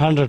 100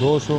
200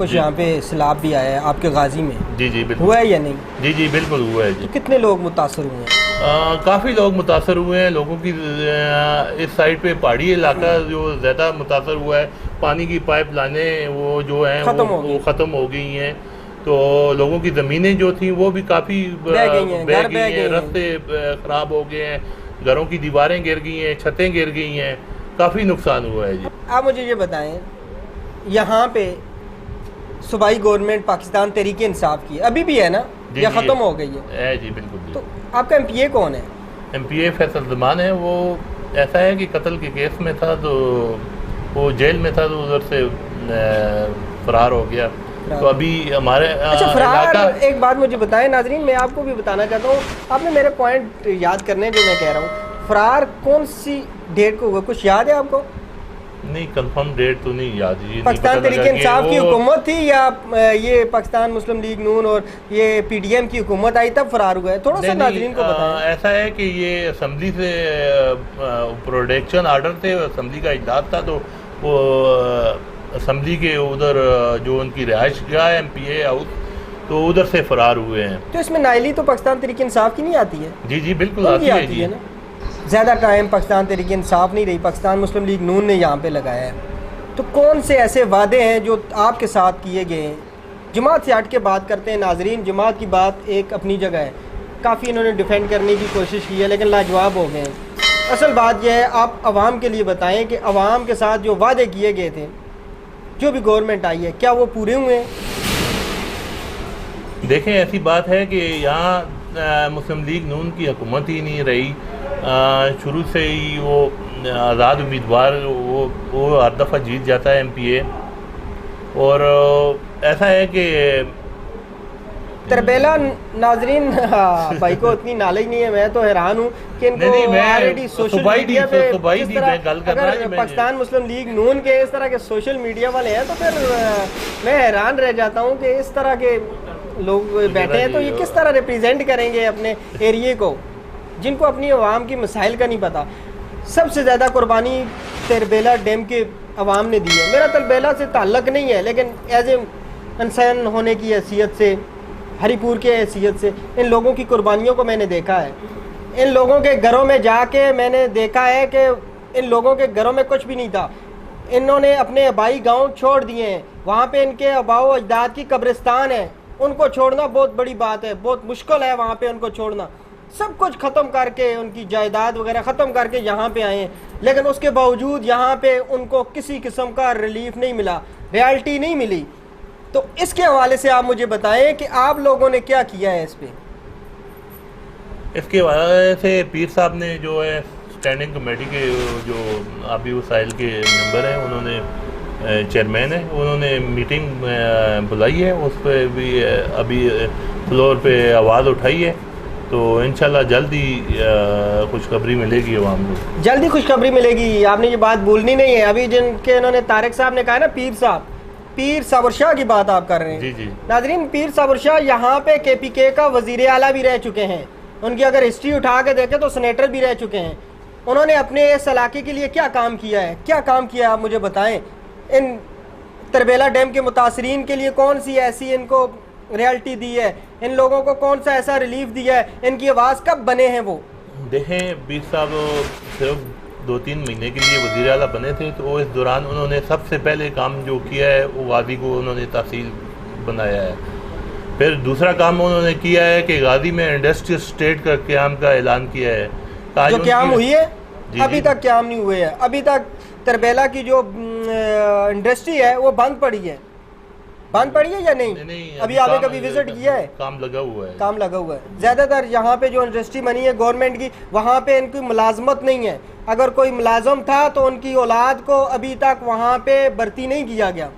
کچھ یہاں پہ سیلاب بھی آیا ہے آپ کے غازی میں، جی جی بالکل ہوا ہے یا نہیں؟ جی جی بالکل ہوا ہے جی. کتنے لوگ متاثر ہوئے ہیں؟ کافی لوگ متاثر ہوئے ہیں. لوگوں کی اس سائڈ پہ پہاڑی علاقہ جو زیادہ متاثر ہوا ہے، پانی کی پائپ لائنیں وہ جو ہیں وہ ختم ہو گئی ہیں. تو لوگوں کی زمینیں جو تھیں وہ بھی کافی بہہ گئی ہیں، راستے خراب ہو گئے ہیں، گھروں کی دیواریں گر گئی ہیں، چھتیں گر گئی ہیں، کافی نقصان ہوا ہے جی. آپ مجھے یہ بتائیں، یہاں پہ صوبائی گورنمنٹ پاکستان تحریک انصاف کی ابھی بھی ہے نا یا ختم ہو گئی ہے؟ جی بالکل. تو آپ کا MP کون ہے؟ MP فیصل زمان ہے. وہ ایسا ہے کہ قتل کے کیس میں تھا، تو وہ جیل میں تھا، تو ادھر سے فرار ہو گیا. تو ابھی ہمارے فرار. ایک بات مجھے بتائیں ناظرین، میں آپ کو بھی بتانا چاہتا ہوں، آپ نے میرے پوائنٹ یاد کرنے جو میں کہہ رہا ہوں. فرار کون سی ڈیٹ کو ہوا، کچھ یاد ہے آپ کو؟ نہیں، کنفرم ڈیٹ تو نہیں یاد. پاکستان تحریک انصاف کی حکومت تھی یا یہ پاکستان مسلم لیگ نون اور یہ PTM کی حکومت آئی تب فرار ہوا ہے؟ تھوڑا سا ناظرین کو بتائیں. ایسا ہے کہ یہ اسمبلی سے پروڈکشن آرڈر تھے، اسمبلی کا اجلاس تھا، تو وہ اسمبلی کے ادھر جو ان کی رہائش گاہ ہے MPA ہاؤس، تو ادھر سے فرار ہوئے ہیں. تو اس میں نائلی تو پاکستان تحریک انصاف کی نہیں آتی ہے؟ جی جی بالکل آتی ہے جی. زیادہ ٹائم پاکستان تحریک انصاف نہیں رہی، پاکستان مسلم لیگ نون نے یہاں پہ لگایا ہے. تو کون سے ایسے وعدے ہیں جو آپ کے ساتھ کیے گئے ہیں؟ جماعت سے ہٹ کے بات کرتے ہیں ناظرین. جماعت کی بات ایک اپنی جگہ ہے، کافی انہوں نے ڈیفینڈ کرنے کی کوشش کی ہے لیکن لاجواب ہو گئے ہیں. اصل بات یہ ہے، آپ عوام کے لیے بتائیں کہ عوام کے ساتھ جو وعدے کیے گئے تھے، جو بھی گورنمنٹ آئی ہے، کیا وہ پورے ہوئے ہیں؟ دیکھیں، ایسی بات ہے کہ یہاں مسلم لیگ نون کی حکومت ہی نہیں رہی. شروع سے ہی وہ آزاد امیدوار وہ ہر دفعہ جیت جاتا ہے MPA. اور ایسا ہے کہ تربیلا ناظرین بھائی کو اتنی نالج نہیں ہے. میں تو حیران ہوں کہ ان کو آلریڈی سوشل میڈیا پہ اگر پاکستان مسلم لیگ نون کے اس طرح کے سوشل میڈیا والے ہیں تو پھر میں حیران رہ جاتا ہوں کہ اس طرح کے لوگ بیٹھے ہیں تو یہ کس طرح ریپریزینٹ کریں گے اپنے ایریے کو، جن کو اپنی عوام کی مسائل کا نہیں پتہ. سب سے زیادہ قربانی تربیلا ڈیم کے عوام نے دی ہے. میرا تربیلا سے تعلق نہیں ہے لیکن ایز اے انسان ہونے کی حیثیت سے، ہری پور کے حیثیت سے، ان لوگوں کی قربانیوں کو میں نے دیکھا ہے. ان لوگوں کے گھروں میں جا کے میں نے دیکھا ہے کہ ان لوگوں کے گھروں میں کچھ بھی نہیں تھا. انہوں نے اپنے آبائی گاؤں چھوڑ دیے ہیں، وہاں پہ ان کے آباء و اجداد کی قبرستان ہے. ان کو چھوڑنا بہت بڑی بات ہے، بہت مشکل ہے وہاں پہ ان کو چھوڑنا. سب کچھ ختم کر کے، ان کی جائیداد وغیرہ ختم کر کے یہاں پہ آئے ہیں، لیکن اس کے باوجود یہاں پہ ان کو کسی قسم کا ریلیف نہیں ملا، ریالٹی نہیں ملی. تو اس کے حوالے سے آپ مجھے بتائیں کہ آپ لوگوں نے کیا کیا ہے اس پہ؟ اس کے حوالے سے پیر صاحب نے جو ہے اسٹینڈنگ کمیٹی کے جو آبی وسائل کے ممبر ہیں، انہوں نے چیئرمین ہیں، انہوں نے میٹنگ بلائی ہے. اس پہ بھی ابھی فلور پہ آواز اٹھائی ہے. تو انشاءاللہ جلدی خوشخبری ملے گی عوام کو، جلدی خوشخبری ملے گی. آپ نے یہ بات بھولنی نہیں ہے. ابھی جن کے انہوں نے طارق صاحب نے کہا نا، پیر صابر شاہ کی بات آپ کر رہے ہیں. جی جی ناظرین، پیر صابر شاہ یہاں پہ KPK کا وزیر اعلیٰ بھی رہ چکے ہیں. ان کی اگر ہسٹری اٹھا کے دیکھیں تو سینیٹر بھی رہ چکے ہیں. انہوں نے اپنے اس علاقے کے لیے کیا کام کیا ہے؟ کیا کام کیا ہے آپ مجھے بتائیں. ان تربیلا ڈیم کے متاثرین کے لیے کون سی ایسی ان کو ریالٹی دی ہے؟ ان لوگوں کو کون سا ایسا ریلیف دیا ہے؟ ان کی آواز کب بنے ہیں وہ؟ دیکھیں، پیر صاحب صرف 2-3 مہینے کے لیے وزیر اعلیٰ بنے تھے، تو اس دوران انہوں نے سب سے پہلے کام جو کیا ہے وہ غازی کو انہوں نے تحصیل بنایا ہے. پھر دوسرا کام انہوں نے کیا ہے کہ غازی میں انڈسٹریل اسٹیٹ کا قیام کا اعلان کیا ہے. جو قیام ہوئی ہے ابھی تک قیام نہیں ہوئے ہیں. ابھی تک تربیلا کی جو انڈسٹری ہے وہ بند پڑی ہے یا نہیں؟ ابھی آپ نے کبھی وزٹ کیا ہے؟ کام لگا ہوا ہے. زیادہ تر یہاں پہ جو انڈسٹری بنی ہے گورنمنٹ کی، وہاں پہ ان کی ملازمت نہیں ہے. اگر کوئی ملازم تھا تو ان کی اولاد کو ابھی تک وہاں پہ بھرتی نہیں کیا گیا.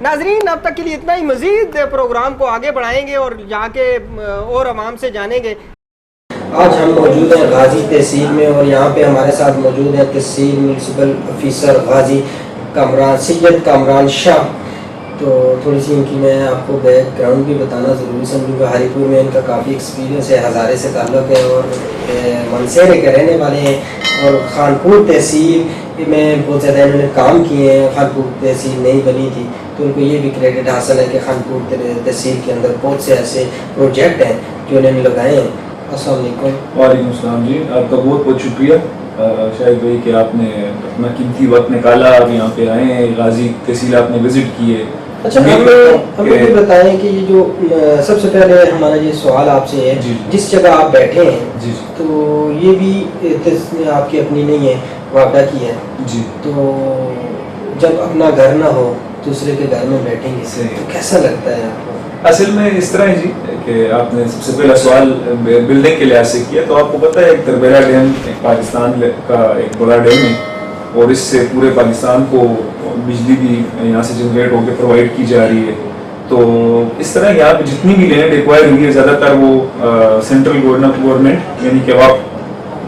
ناظرین، اب تک کے لیے اتنا ہی. مزید پروگرام کو آگے بڑھائیں گے اور جا کے اور عوام سے جانیں گے. آج ہم موجود ہیں غازی تحصیل میں اور یہاں پہ ہمارے ساتھ موجود ہیں تحصیل میونسپل آفیسر غازی سید کامران شاہ. تو تھوڑی سی ان کی میں آپ کو بیک گراؤنڈ بھی بتانا ضروری سمجھوں گا. ہری پور میں ان کا کافی ایکسپیرینس ہے، ہزارے سے تعلق ہے اور منصیرے کے رہنے والے ہیں. اور خانپور تحصیل میں بہت زیادہ انہوں نے کام کیے ہیں. خانپور تحصیل نہیں بنی تھی تو ان کو یہ بھی کریڈٹ حاصل ہے کہ خانپور تحصیل کے اندر بہت سے ایسے پروجیکٹ ہیں جو انہوں نے لگائے ہیں. السلام علیکم. وعلیکم السلام جی. آپ کا بہت بہت شکریہ شاہد بھائی کہ آپ نے اپنا قیمتی وقت نکالا, آپ یہاں پہ آئے ہیں, غازی تحصیل آپ نے وزٹ کی ہے. اچھا ہمیں یہ بتائیں کہ یہ جو سب سے پہلے ہمارا یہ سوال آپ سے ہے, جس جگہ آپ بیٹھے ہیں تو یہ بھی آپ کی اپنی نہیں ہے, وابڈا کی ہے جی, تو جب اپنا گھر نہ ہو دوسرے کے گھر میں بیٹھیں گے تو کیسا لگتا ہے آپ کو؟ اصل میں اس طرح ہے جی کہ آپ نے سب سے پہلا سوال بلڈنگ کے لحاظ سے کیا, تو آپ کو پتہ ہے ایک تربیلا ڈیم پاکستان کا ایک بڑا ڈیم ہے, اور اس سے پورے پاکستان کو بجلی بھی یہاں سے جنریٹ ہو کے پرووائڈ کی جا رہی ہے. تو اس طرح یہاں پہ جتنی بھی لینڈ ایکوائر ہوئی ہے زیادہ تر وہ سینٹرل گورنمنٹ یعنی کہ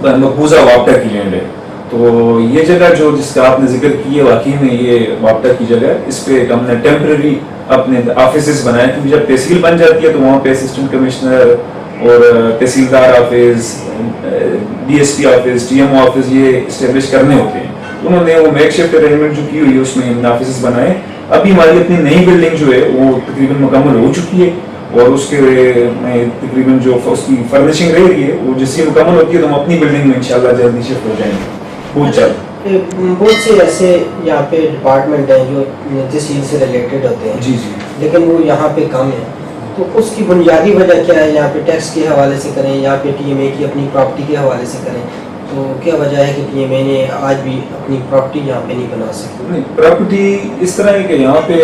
مقبوضہ وابڈا کی لینڈ ہے. تو یہ جگہ جو جس کا آپ نے ذکر کی ہے واقعی میں یہ وابڈا کی جگہ ہے. اس پہ ہم نے ٹیمپرری اپنے آفیسز بنائے, کیونکہ جب تحصیل بن جاتی ہے تو وہاں پہ اسسٹنٹ کمشنر اور تحصیلدار office, D S P office, D M O office یہ اسٹیبلش کرنے ہوتے ہیں. انہوں نے وہ میک شفٹ ارینجمنٹ جو کی ہوئی ہے اس میں آفیسز بنائے. ابھی ہماری اپنی نئی بلڈنگ جو ہے وہ تقریباً مکمل ہو چکی ہے, اور اس کے تقریباً جو اس کی فرنیشنگ رہ رہی ہے وہ جس سے مکمل ہوتی ہے تو ہم اپنی بلڈنگ میں انشاءاللہ جلدی شفٹ ہو جائیں گے بہت جلد. بہت سے ایسے یہاں پہ ڈپارٹمنٹ ہیں جو تحصیل سے ریلیٹڈ ہوتے ہیں, جی جی, لیکن وہ یہاں پہ کم ہیں, تو اس کی بنیادی وجہ کیا ہے؟ یہاں پہ ٹیکس کے حوالے سے کریں, یہاں پہ ٹی ایم اے کی اپنی پراپرٹی کے حوالے سے کریں, تو کیا وجہ ہے کہ ٹی ایم اے نے آج بھی اپنی پراپرٹی یہاں پہ نہیں بنا سکی؟ نہیں, پراپرٹی اس طرح ہے کہ یہاں پہ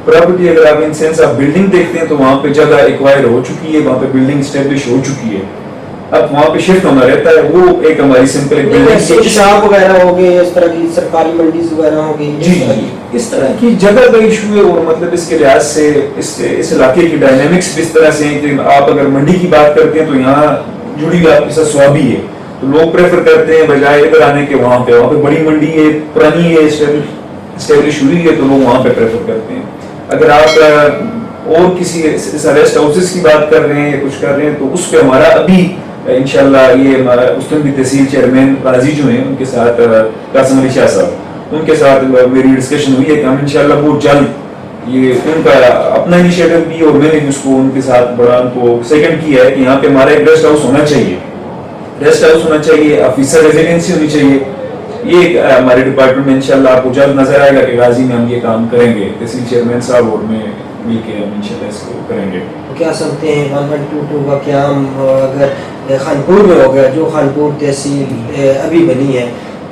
پراپرٹی اگر آپ ان سینس آپ بلڈنگ دیکھتے ہیں تو وہاں پہ جگہ ایکوائر ہو چکی ہے, وہاں پہ بلڈنگ اسٹیبلش ہو چکی ہے, اب وہاں پہ شفٹ ہونا رہتا ہے. وہ ایک ہماری سمپل بلڈنگ شاپ وغیرہ ہو گئے, اس طرح کی سرکاری منڈیز وغیرہ ہو گئی, جی جی, اس طرح کی جگہ کا ایشو ہے. اور مطلب اس کے لحاظ سے اس علاقے کی ڈائنامکس بھی اس طرح سے ہیں کہ آپ اگر منڈی کی بات کرتے ہیں تو یہاں جڑی ہوئی آپ کے ساتھ سوابی ہے, تو لوگ پریفر کرتے ہیں بجائے ادھر آنے کے وہاں پہ بڑی منڈی ہے, پرانی ہے, اسٹیبلش ہوئی ہے, تو لوگ وہاں پہ پریفر کرتے ہیں. اگر آپ اور کسی ریسٹ ہاؤسز کی بات کر رہے ہیں یا کچھ کر رہے ہیں تو اس پہ ہمارا ابھی انشاءاللہ یہ ہمارا استنبی تحصیل چیئرمین قاضی جو ہیں ان کے ساتھ قاسم علی شاہ صاحب, ان کے ساتھ میری ڈسکشن ہوئی ہے کہ ہم انشاءاللہ بہت جلد یہ ان کا اپنا انیشیٹو بھی اور میں نے بھی اس کو ان کے ساتھ بڑا ان کو سیکنڈ کیا ہے کہ یہاں پہ ہمارا ایک ریسٹ ہاؤس ہونا چاہیے, ریسٹ ہاؤس ہونا چاہیے, آفیسر ریزیڈنسی ہونی چاہیے. یہ ہمارے ڈپارٹمنٹ میں انشاءاللہ آپ کو جلد نظر آئے گا کہ غازی میں ہم یہ کام کریں گے, تحصیل چیئرمین صاحب اور میں مل کے ہم انشاءاللہ اس کو کریں گے. کیا سمجھتے ہیں 1122 کا قیام اگر خانپور میں ہو گیا, جو خانپور تحصیل ابھی بنی ہے,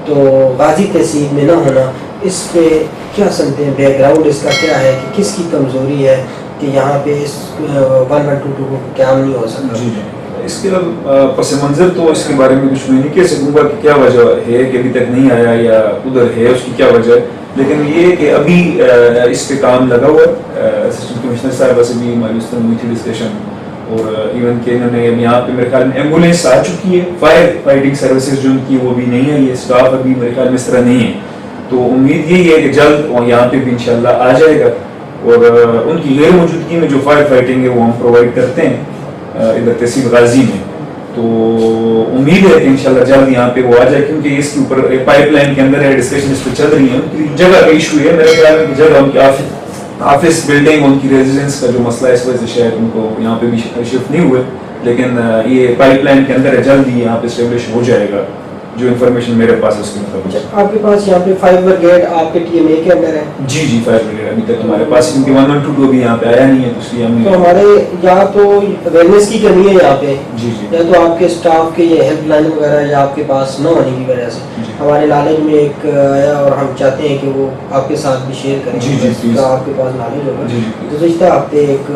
تو غازی تحصیل میں نہ ہونا, اس پہ کیا سمجھتے ہیں بیک گراؤنڈ اس کا کیا ہے کہ کس کی کمزوری ہے کہ یہاں پہ اس 1122 کو قیام نہیں ہو سکتا؟ جی جی, اس کے پس منظر تو اس کے بارے میں کچھ میں نہیں کہہ سکوں گا کہ کیا وجہ ہے کہ ابھی تک نہیں آیا یا ادھر ہے اس کی کیا وجہ ہے, لیکن یہ کہ ابھی اس پہ کام لگا ہوا ہے. اسسٹنٹ کمشنر صاحبہ سے بھی ہماری اس طرح ہوئی تھی ڈسکشن, اور ایون کہ انہوں نے یہاں پہ میرے خیال میں ایمبولینس آ چکی ہے, فائر فائٹنگ سروسز جو ان کی وہ بھی نہیں ہے, یہ اسٹاف ابھی میرے خیال میں اس طرح نہیں ہے. تو امید یہی ہے کہ جلد یہاں پہ بھی انشاءاللہ آ جائے گا, اور ان کی غیر موجودگی میں جو فائر فائٹنگ ہے وہ ہم پرووائڈ کرتے ہیں ادھر تحصیل غازی میں. تو امید ہے کہ انشاءاللہ جلد یہاں پہ وہ آ جائے, کیونکہ اس کے اوپر پائپ لائن کے اندر ہے, ڈسکشن اس پہ چل رہی ہے. ان کی جگہ کا ایشو ہے میرے خیال میں کہ جگہ ان کی آفس بلڈنگ, ان کی ریزیڈنس کا جو مسئلہ ہے اس وجہ سے شاید ان کو یہاں پہ بھی شفٹ نہیں ہوئے, لیکن یہ پائپ لائن کے اندر ہے, جلد ہی یہاں پہ اسٹیبلش ہو جائے گا. جو انفارمیشن میرے پاس ہے اس کے مطابق. آپ کے پاس یہاں پہ فائر بریگیڈ آپ کے ٹی ایم اے کے اندر ہے؟ جی جی, فائر بریگیڈ ابھی تک ہمارے پاس, کیونکہ 1122 ابھی یہاں پہ آیا نہیں ہے, تو اس لیے ہم تو ہمارے یہاں تو اویئرنیس کی کمی ہے یہاں پہ. جی جی, یا تو آپ کے اسٹاف کے یہ ہیلپ لائن وغیرہ یا آپ کے پاس نہ ہونے کی وجہ سے ہمارے نالج میں ایک آیا, اور ہم چاہتے ہیں کہ وہ آپ کے ساتھ بھی شیئر کریں. جی جی, آپ کے پاس نالج ہوگا. جی, گزشتہ ہفتے ایک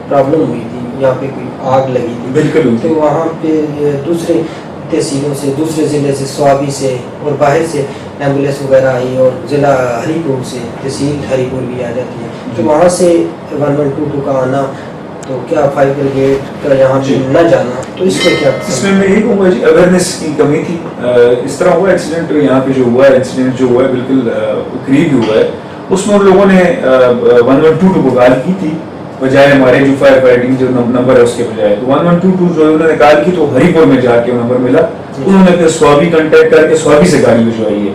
پرابلم ہوئی تھی, یہاں پہ کوئی آگ لگی تھی. بالکل, تو وہاں پہ دوسرے تحصیلوں سے, دوسرے ضلع سے, سوابی سے اور باہر سے ایمبولینس وغیرہ آئی, اور ضلع ہری پور سے تحصیل ہری پور بھی آ جاتی ہے. تو وہاں سے 1122 کا آنا, تو کیا فائر بریگیڈ کا یہاں پہ نہ جانا, تو اس میں کیا؟ اس میں یہی کہوں گا جی, اویئرنیس کی کمی تھی. اس طرح ہوا ایکسیڈنٹ یہاں پہ جو ہوا ہے, ایکسیڈنٹ جو ہوا ہے بالکل قریب ہی ہوا ہے, اس میں ان لوگوں نے 1122 کو کال کی تھی بجائے ہمارے جو فائر فائٹنگ جو نمبر ہے اس کے بجائے. تو 1122 جو انہوں نے کال کی تو ہری پور میں جا کے نمبر ملا, انہوں نے پھر سوابی کنٹیکٹ کر کے سوابی سے گاڑی بھجوائی ہے.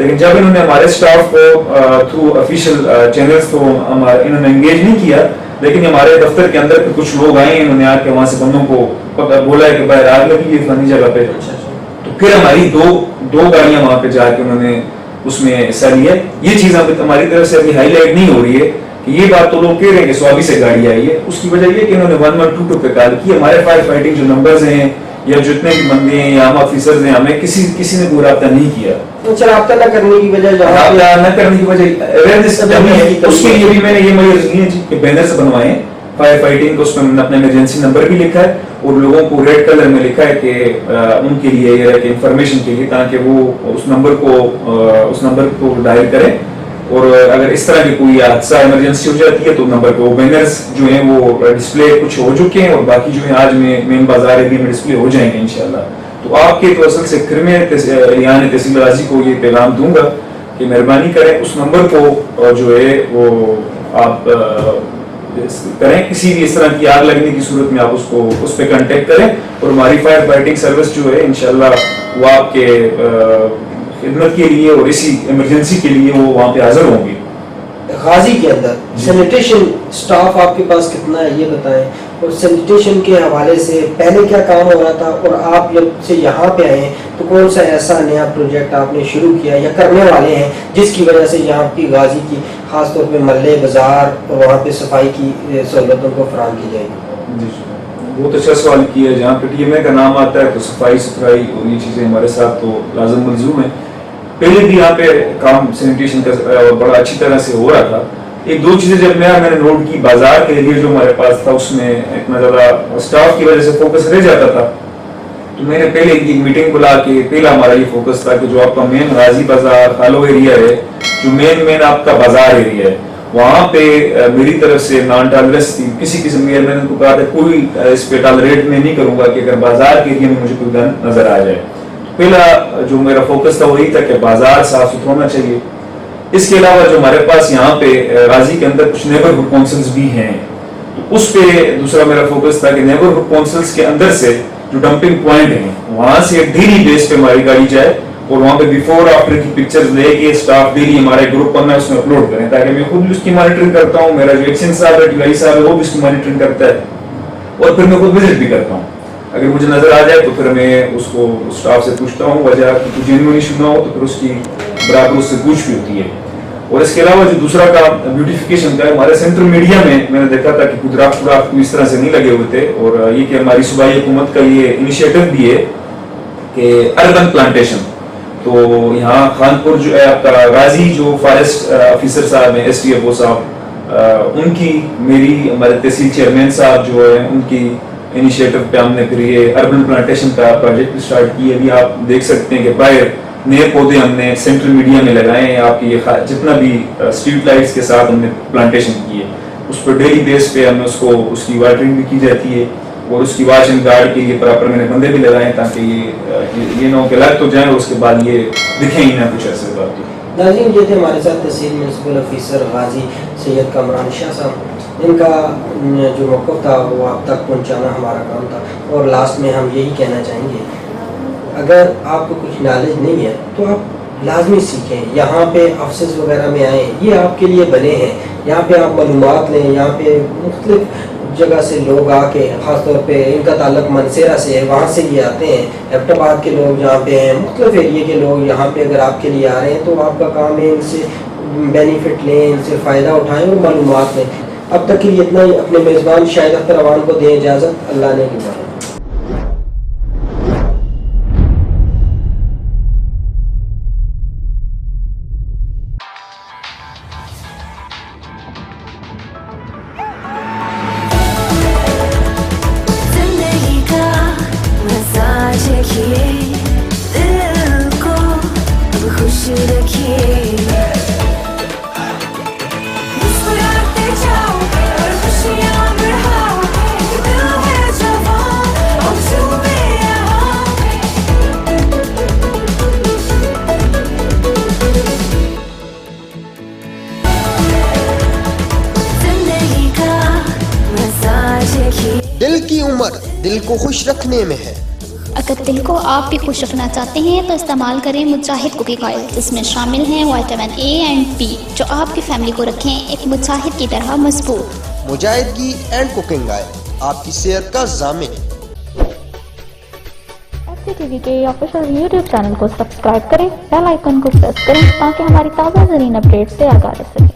لیکن جب انہوں نے ہمارے اسٹاف کو تھرو آفیشیل چینلز تو انہوں نے انگیج نہیں کیا, لیکن ہمارے دفتر کے اندر کچھ لوگ آئے, انہوں نے آ کے وہاں سے بندوں کو بولا ہے کہ باہر آگ لگی ہے فلانی جگہ پہ, تو پھر ہماری دو گاڑیاں وہاں پہ جا کے انہوں نے اس میں حصہ لیا. یہ چیز ہماری طرف سے ابھی ہائی لائٹ نہیں ہو رہی ہے کہ یہ بات تو لوگ کہہ رہے ہیں کہ سوابی سے گاڑی آئی ہے. اس کی وجہ یہ کہ انہوں نے 1122 پہ کال کی. ہمارے فائر فائٹنگ جو نمبرز ہیں یا جتنے بھی بندے ہیں یا ہم آفیسرز ہیں, ہمیں کسی نے کوئی رابطہ نہیں کیا. اچھا, رابطہ نہ کرنے کی وجہ رابطہ نہ کرنے کی وجہ اس کے لیے بھی میں نے یہ میجرز لیے کہ بینرز بنوائے فائر فائٹنگ کو, اس میں اپنا ایمرجنسی نمبر بھی لکھا ہے اور لوگوں کو ریڈ کلر میں لکھا ہے کہ ان کے لیے یہ ہے کہ انفارمیشن کے لیے, تاکہ وہ اس نمبر کو ڈائل کریں, اور اگر اس طرح کی کوئی حادثہ ایمرجنسی ہو جاتی ہے تو نمبر پہ وہ بینرز جو ہیں وہ ڈسپلے کچھ ہو چکے ہیں اور باقی جو ہیں آج میں مین بازار ایریا میں ڈسپلے ہو جائیں گے انشاءاللہ. تو آپ کے توسل سے پھر میں ریحان تحصیل غازی کو یہ پیغام دوں گا کہ مہربانی کریں اس نمبر کو جو ہے وہ آپ کریں, کسی بھی اس طرح کی آگ لگنے کی صورت میں آپ اس پہ کانٹیکٹ کریں, اور ہماری فائر فائٹنگ سروس جو ہے انشاءاللہ وہ آپ کے خدمت کے لیے اور اسی ایمرجنسی کے لیے وہ وہاں پہ حاضر ہوں گی. غازی کے اندر سینیٹیشن سٹاف آپ کے پاس کتنا ہے یہ بتائیں, اور سینیٹیشن کے حوالے سے پہلے کیا کام ہو رہا تھا, اور آپ جب سے یہاں پہ آئے ہیں تو کون سا ایسا نیا پروجیکٹ آپ نے شروع کیا یا کرنے والے ہیں جس کی وجہ سے یہاں کی غازی کی خاص طور پہ محلے بازار اور وہاں پہ صفائی کی سہولتوں کو فراہم کی جائے گی؟ جی بہت اچھا سوال کیا ہے. جہاں پہ ٹی ایم اے کا نام آتا ہے تو صفائی ستھرائی اور یہ چیزیں ہمارے ساتھ تو لازم ملزوم ہیں. پہلے بھی یہاں پہ کام سینیٹیشن کا بڑا اچھی طرح سے ہو رہا تھا. ایک دو چیزیں جب میں نے نوٹ کی, بازار کے لیے جو ہمارے پاس تھا اس میں اتنا زیادہ اسٹاف کی وجہ سے فوکس رہ جاتا تھا, تو میں نے پہلے ایک میٹنگ بلا کے پہلا ہمارا یہ فوکس تھا کہ جو آپ کا مین غازی بازار خالو ایریا ہے, جو مین آپ کا بازار ایریا ہے, وہاں پہ میری طرف سے نان ٹالرنس تھی. کسی قسم کی میں نے کو کہا تھا کوئی اس پہ ٹالریٹ میں نہیں کروں گا کہ اگر بازار کے ایریا میں مجھے کوئی گن نظر آ جائے. پہلا جو میرا فوکس تھا وہی تھا کہ بازار صاف ستھرا ہونا چاہیے. اس کے علاوہ جو ہمارے پاس یہاں پہ غازی کے اندر کچھ نیبرہڈ کونسلز بھی ہیں, تو اس پہ دوسرا میرا فوکس تھا کہ نیبرہڈ کونسلز کے اندر سے جو ڈمپنگ پوائنٹ ہیں وہاں سے ڈیلی بیس پہ ہماری گاڑی جائے, اور وہاں پہ بیفور آفٹر کی پکچرز لے کے اسٹاف ڈیلی ہمارے گروپ پر میں اس میں اپلوڈ کریں, تاکہ میں خود بھی اس کی مانیٹرنگ کرتا ہوں, میرا جو ایکشن صاحب ہے ٹیوائی صاحب ہے وہ بھی اس کی مانیٹرنگ کرتا ہے, اور پھر میں خود وزٹ بھی کرتا ہوں. اگر مجھے نظر آ جائے تو پھر میں اس کو اسٹاف سے پوچھتا ہوں, وجہ کوئی جینوئن ایشو نہ ہو تو پھر اس کی برابر اس سے پوچھ بھی ہوتی ہے. اور اس کے علاوہ جو دوسرا کام بیوٹیفیکیشن کا ہے, ہمارے سینٹرل میڈیا میں نے دیکھا تھا کہ کچھ ڈرافٹ اس طرح سے نہیں لگے ہوئے تھے, اور یہ کہ ہماری صوبائی حکومت کا یہ انیشیٹو بھی ہے کہ اربن پلانٹیشن. تو یہاں خانپور جو ہے آپ کا غازی جو فارسٹ آفیسر صاحب ہیں, ایس ٹی ایف او صاحب, ان کی میری ہمارے تحصیل چیئرمین صاحب جو ہے ان کی انیشیٹو پہ ہم نے پھر یہ اربن پلانٹیشن کا پروجیکٹ اسٹارٹ کی. ابھی آپ دیکھ سکتے ہیں کہ باہر نئے پودے ہم نے سینٹرل میڈیا میں لگائے ہیں. آپ کی یہ جتنا بھی اسٹریٹ لائٹس کے ساتھ ہم نے پلانٹیشن کی ہے, اس پر ڈیلی بیس پہ ہم اس کی واٹرنگ بھی کی جاتی ہے, اور اس کی واچ اینڈ گارڈ کے لیے پراپر میں نے بندے بھی لگائے ہیں, تاکہ یہ نہ ہو کہ لگ تو جائیں اور اس کے بعد یہ دکھیں ہی نہ کچھ ایسے بات. ناظرین, یہ تھے ہمارے ساتھ تحصیل میونسپل آفیسر غازی سید کامران شاہ صاحب. ان کا جو موقف تھا وہ آپ تک پہنچانا ہمارا کام تھا, اور لاسٹ میں ہم یہی کہنا چاہیں گے اگر آپ کو کچھ نالج نہیں ہے تو آپ لازمی سیکھیں. یہاں پہ آفسز وغیرہ میں آئیں, یہ آپ کے لیے بنے ہیں. یہاں پہ آپ معلومات لیں. یہاں پہ مختلف جگہ سے لوگ آ کے, خاص طور پہ ان کا تعلق منصیرہ سے ہے, وہاں سے یہ آتے ہیں. ایبٹ آباد کے لوگ یہاں پہ ہیں, مختلف ایریے کے لوگ یہاں پہ اگر آپ کے لیے آ رہے ہیں تو آپ کا کام ہے ان سے بینیفٹ لیں, ان سے فائدہ اٹھائیں اور معلومات لیں. اب تک کے لیے اتنا ہی. اپنے میزبان شاہد اختر اوان کو دیں اجازت. اللہ نے کی. دل کی عمر دل کو خوش رکھنے میں ہے, اگر دل کو آپ بھی خوش رکھنا چاہتے ہیں تو استعمال کریں مجاہد کوکنگ آئل، جس میں شامل ہیں وٹامن اے اینڈ بی، جو آپ کی فیملی کو رکھیں ایک مجاہد کی طرح مضبوط۔ مجاہدگی اینڈ کوکنگ آئل آپ کی صحت کا ضامن۔ ٹی وی کے آفیشیل یوٹیوب چینل کو سبسکرائب کریں، بیل آئیکن کو پریس کریں تاکہ ہماری تازہ ترین اپڈیٹ سے آگاہ رہ سکیں۔